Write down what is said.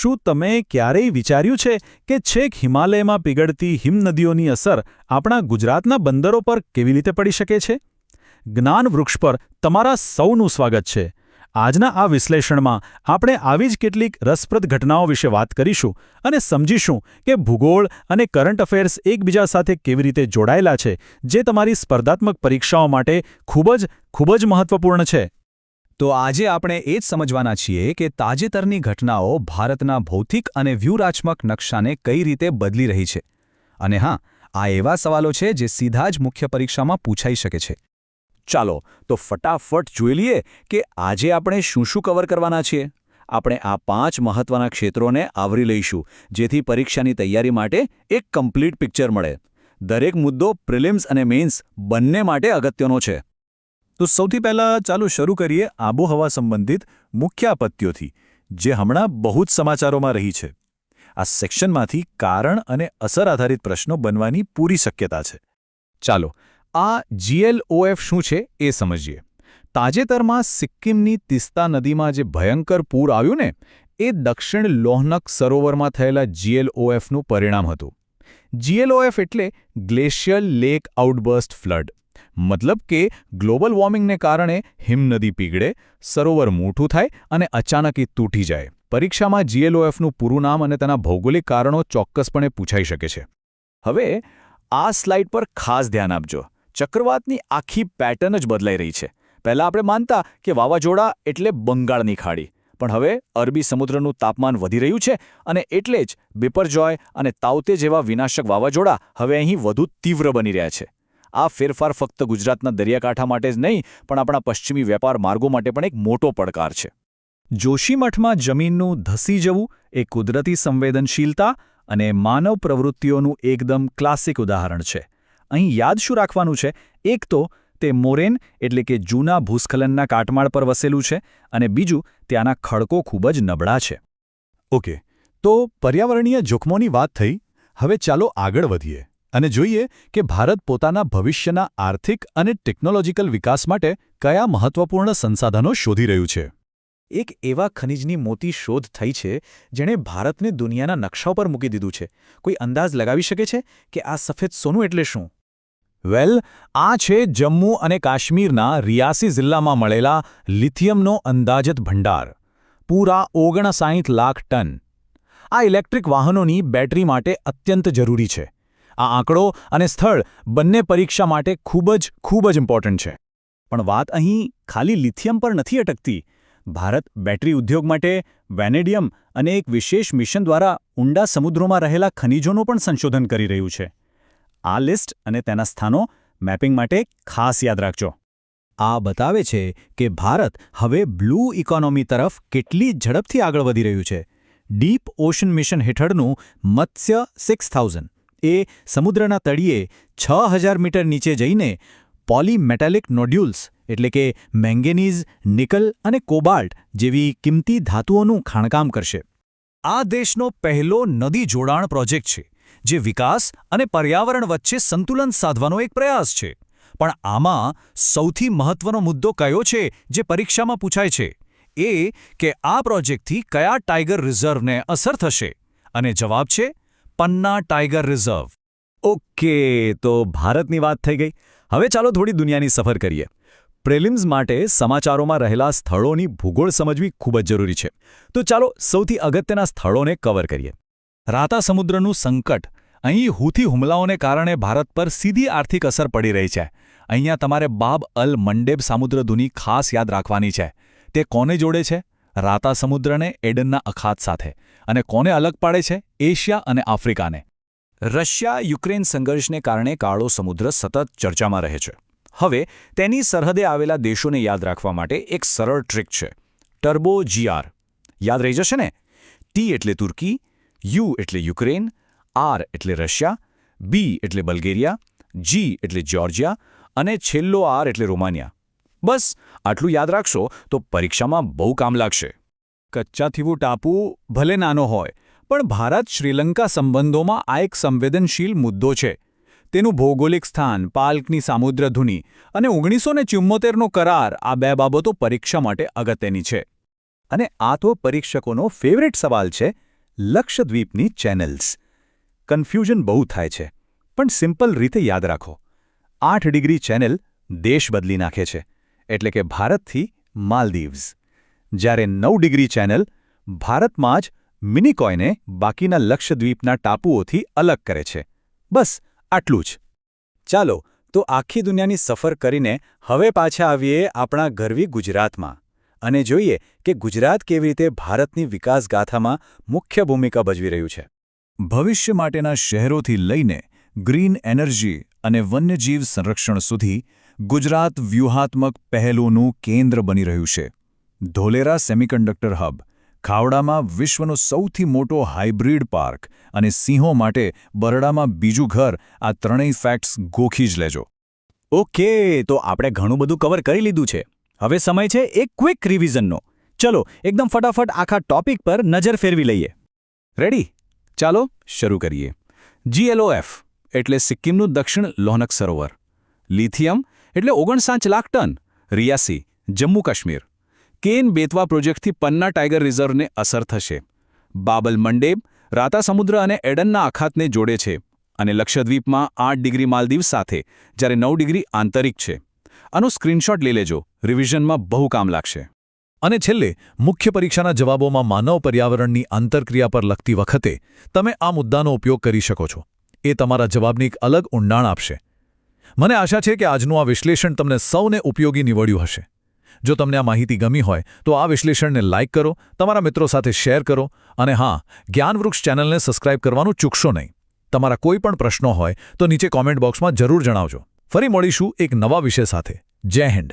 શું તમે ક્યારેય વિચાર્યું છે કે છેક હિમાલયમાં પીગળતી હિમનદીઓની અસર આપણા ગુજરાતના બંદરો પર કેવી રીતે પડી શકે છે? જ્ઞાન વૃક્ષ પર તમારા સૌનું સ્વાગત છે. આજના આ વિશ્લેષણમાં આપણે આવી જ કેટલીક રસપ્રદ ઘટનાઓ વિશે વાત કરીશું અને સમજીશું કે ભૂગોળ અને કરંટ અફેર્સ એકબીજા સાથે કેવી રીતે જોડાયેલા છે, જે તમારી સ્પર્ધાત્મક પરીક્ષાઓ માટે ખૂબ જ મહત્વપૂર્ણ છે. તો આજે આપણે એ જ સમજવાના છીએ કે તાજેતરની ઘટનાઓ ભારતના ભૌતિક અને વ્યૂહાત્મક નકશાને કઈ રીતે બદલી રહી છે. અને હા, આ એવા સવાલો છે જે સીધા જ મુખ્ય પરીક્ષામાં પૂછાઈ શકે છે. ચાલો તો ફટાફટ જોઈ લઈએ કે આજે આપણે શું કવર કરવાના છીએ. આપણે આ 5 મહત્વના ક્ષેત્રોને આવરી લઈશું, જેથી પરીક્ષાની તૈયારી માટે એક કમ્પ્લીટ પિક્ચર મળે. દરેક મુદ્દો પ્રિલિમ્સ અને મેઇન્સ બંને માટે અગત્યનો છે. તો સૌથી પહેલાં ચાલો શરૂ કરીએ આબોહવા સંબંધિત મુખ્ય આપત્તિઓથી, જે હમણાં બહુ જ સમાચારોમાં રહી છે. આ સેક્શનમાંથી કારણ અને અસર આધારિત પ્રશ્નો બનવાની પૂરી શક્યતા છે. ચાલો આ GLOF શું છે એ સમજીએ. તાજેતરમાં સિક્કિમની તિસ્તા નદીમાં જે ભયંકર પૂર આવ્યું ને, એ દક્ષિણ લોહનક સરોવરમાં થયેલા GLOFનું પરિણામ હતું. GLOF એટલે ગ્લેશિયલ લેક આઉટબર્સ્ટ ફ્લડ. મતલબ કે ગ્લોબલ વોર્મિંગને કારણે હિમનદી પીગળે, સરોવર મોટું થાય અને અચાનક એ તૂટી જાય. પરીક્ષામાં GLOFનું પૂરું નામ અને તેના ભૌગોલિક કારણો ચોક્કસપણે પૂછાઈ શકે છે. હવે આ સ્લાઇડ પર ખાસ ધ્યાન આપજો. ચક્રવાતની આખી પેટર્ન જ બદલાઈ રહી છે. પહેલાં આપણે માનતા કે વાવાઝોડા એટલે બંગાળની ખાડી, પણ હવે અરબી સમુદ્રનું તાપમાન વધી રહ્યું છે અને એટલે જ બિપરજોય અને તાઉતે જેવા વિનાશક વાવાઝોડા હવે અહીં વધુ તીવ્ર બની રહ્યા છે. આ ફેરફાર ફક્ત ગુજરાતના દરિયાકાંઠા માટે જ નહીં, પણ આપણા પશ્ચિમી વેપાર માર્ગો માટે પણ એક મોટો પડકાર છે. જોશીમઠમાં જમીનનું ધસી જવું એ કુદરતી સંવેદનશીલતા અને માનવ પ્રવૃત્તિઓનું એકદમ ક્લાસિક ઉદાહરણ છે. અહીં યાદ શું રાખવાનું છે? એક તો તે મોરેન એટલે કે જૂના ભૂસ્ખલનના કાટમાળ પર વસેલું છે, અને બીજું ત્યાંના ખડકો ખૂબ જ નબળા છે. ઓકે, તો પર્યાવરણીય જોખમોની વાત થઈ. હવે ચાલો આગળ વધીએ અને જોઈએ કે ભારત પોતાના ભવિષ્યના આર્થિક અને ટેકનોલોજીકલ વિકાસ માટે કયા મહત્વપૂર્ણ સંસાધનો શોધી રહ્યું છે. એક એવા ખનિજની મોટી શોધ થઈ છે જેણે ભારતને દુનિયાના નકશા પર મૂકી દીધું છે. કોઈ અંદાજ લગાવી શકે છે કે આ સફેદ સોનું એટલે શું? વેલ, આ છે જમ્મુ અને કાશ્મીરના રિયાસી જિલ્લામાં મળેલા લિથિયમનો અંદાજિત ભંડાર. પૂરા 59 લાખ ટન. આ ઇલેક્ટ્રિક વાહનોની બેટરી માટે અત્યંત જરૂરી છે. આ આંકડો અને સ્થળ બંને પરીક્ષા માટે ખૂબ જ ઇમ્પોર્ટન્ટ છે. પણ વાત અહીં ખાલી લિથિયમ પર નથી અટકતી. ભારત બેટરી ઉદ્યોગ માટે વેનેડિયમ અને એક વિશેષ મિશન દ્વારા ઊંડા સમુદ્રોમાં રહેલા ખનિજોનું પણ સંશોધન કરી રહ્યું છે. આ લિસ્ટ અને તેના સ્થાનો મેપિંગ માટે ખાસ યાદ રાખજો. આ બતાવે છે કે ભારત હવે બ્લુ ઇકોનોમી તરફ કેટલી ઝડપથી આગળ વધી રહ્યું છે. ડીપ ઓશન મિશન હેઠળનું મત્સ્ય 6000 એ સમુદ્રના તળિયે 6000 મીટર નીચે જઈને પોલીમેટાલિક નોડ્યુલ્સ એટલે કે મેંગેનીઝ, નિકલ અને કોબાલ્ટ જેવી કિંમતી ધાતુઓનું ખાણકામ કરશે. આ દેશનો પહેલો નદી જોડાણ પ્રોજેક્ટ છે, જે વિકાસ અને પર્યાવરણ વચ્ચે સંતુલન સાધવાનો એક પ્રયાસ છે. પણ આમાં સૌથી મહત્વનો મુદ્દો કયો છે જે પરીક્ષામાં પૂછાય છે? એ કે આ પ્રોજેક્ટથી કયા ટાઇગર રિઝર્વને અસર થશે? અને જવાબ છે પન્ના ટાઇગર રિઝર્વ. ઓકે, તો ભારતની વાત થઈ ગઈ. હવે ચાલો થોડી દુનિયાની સફર કરીએ. પ્રિલિમ્સ માટે સમાચારોમાં રહેલા સ્થળોની ભૂગોળ સમજવી ખૂબ જ જરૂરી છે. તો ચાલો સૌથી અગત્યના સ્થળોને કવર કરીએ. રાતા સમુદ્રનું સંકટ. અહીં હૂથી હુમલાઓને કારણે ભારત પર સીધી આર્થિક અસર પડી રહી છે. અહીંયા તમારે બાબ અલ મંડેબ સામુદ્રધુની ખાસ યાદ રાખવાની છે. તે કોને જોડે છે? રાતા સમુદ્રને એડનના અખાત સાથે. અને કોને અલગ પાડે છે? એશિયા અને આફ્રિકાને. રશિયા-યુક્રેન સંઘર્ષને કારણે કાળો સમુદ્ર સતત ચર્ચામાં રહે છે. હવે તેની સરહદે આવેલા દેશોને યાદ રાખવા માટે એક સરળ ટ્રીક છે. Turbo GR. યાદ રહી જશે ને? T એટલે તુર્કી, U એટલે યુક્રેન, R એટલે રશિયા, B એટલે બલ્ગેરિયા, G એટલે જ્યોર્જિયા અને છેલ્લો R એટલે રોમાનિયા. બસ આટલું યાદ રાખશો તો પરીક્ષામાં બહુ કામ લાગશે. કચ્ચાથીવું ટાપુ ભલે નાનો હોય, પણ ભારત-શ્રીલંકા સંબંધોમાં આ એક સંવેદનશીલ મુદ્દો છે. તેનું ભૌગોલિક સ્થાન, પાલ્કની સામુદ્રધુની અને 1974નો કરાર, આ બે બાબતો પરીક્ષા માટે અગત્યની છે. અને આ તો પરીક્ષકોનો ફેવરેટ સવાલ છે લક્ષદ્વીપની ચેનલ્સ. કન્ફ્યુઝન બહુ થાય છે, પણ સિમ્પલ રીતે યાદ રાખો. 8 ડિગ્રી ચેનલ દેશ બદલી નાખે છે, એટલે કે ભારતથી માલદીવ્સ. જ્યારે 9 ડિગ્રી ચેનલ ભારતમાં જ મિનિકોયને બાકીના લક્ષદ્વીપના ટાપુઓથી અલગ કરે છે. બસ આટલું જ. ચાલો તો આખી દુનિયાની સફર કરીને હવે પાછા આવીએ આપણા ગરવી ગુજરાતમાં અને જોઈએ કે ગુજરાત કેવી રીતે ભારતની વિકાસગાથામાં મુખ્ય ભૂમિકા ભજવી રહ્યું છે. ભવિષ્ય માટેના શહેરોથી લઈને ગ્રીન એનર્જી અને વન્યજીવ સંરક્ષણ સુધી ગુજરાત વ્યૂહાત્મક પહેલોનું કેન્દ્ર બની રહ્યું છે. ધોલેરા સેમિકન્ડક્ટર હબ, ખાવડામાં વિશ્વનો સૌથી મોટો હાઇબ્રિડ પાર્ક અને સિંહો માટે બરડામાં બીજું ઘર, આ ત્રણેય ફેક્ટ્સ ગોખી જ લેજો. ઓકે, તો આપણે ઘણું બધું કવર કરી લીધું છે. હવે સમય છે એક ક્વિક રિવિઝનનો. ચલો એકદમ ફટાફટ આખા ટોપિક પર નજર ફેરવી લઈએ. રેડી? ચાલો શરૂ કરીએ. GLOF એટલે સિક્કિમનું દક્ષિણ લોહનક સરોવર. લિથિયમ એટલે 59 લાખ ટન, રિયાસી, જમ્મુ કાશ્મીર. કેન બેતવા પ્રોજેક્ટથી પન્ના ટાઇગર રિઝર્વને અસર થશે. બાબલ મંડેબ રાતા સમુદ્ર અને એડનના અખાતને જોડે છે અને લક્ષદ્વીપમાં 8 ડિગ્રી માલદીવ સાથે, જ્યારે 9 ડિગ્રી આંતરિક છે. આનો સ્ક્રીનશોટ લઈ લેજો, રિવિઝનમાં બહુ કામ લાગશે. અને છેલ્લે મુખ્ય પરીક્ષાના જવાબોમાં માનવ પર્યાવરણની આંતરક્રિયા પર લખતી વખતે તમે આ મુદ્દાનો ઉપયોગ કરી શકો છો. એ તમારા જવાબની એક અલગ ઊંડાણ આપશે. મને આશા છે કે આજનું આ વિશ્લેષણ તમને સૌને ઉપયોગી નીવડ્યું હશે. જો તમને આ માહિતી ગમી હોય તો આ વિશ્લેષણને લાઇક કરો, તમારા મિત્રો સાથે શેર કરો અને હા, જ્ઞાનવૃક્ષ ચેનલને સબસ્ક્રાઇબ કરવાનું ચૂકશો નહીં. તમારા કોઈ પણ પ્રશ્નો હોય તો નીચે કોમેન્ટ બોક્સમાં જરૂર જણાવજો. ફરી મળીશું એક નવા વિષય સાથે. જય હિન્દ.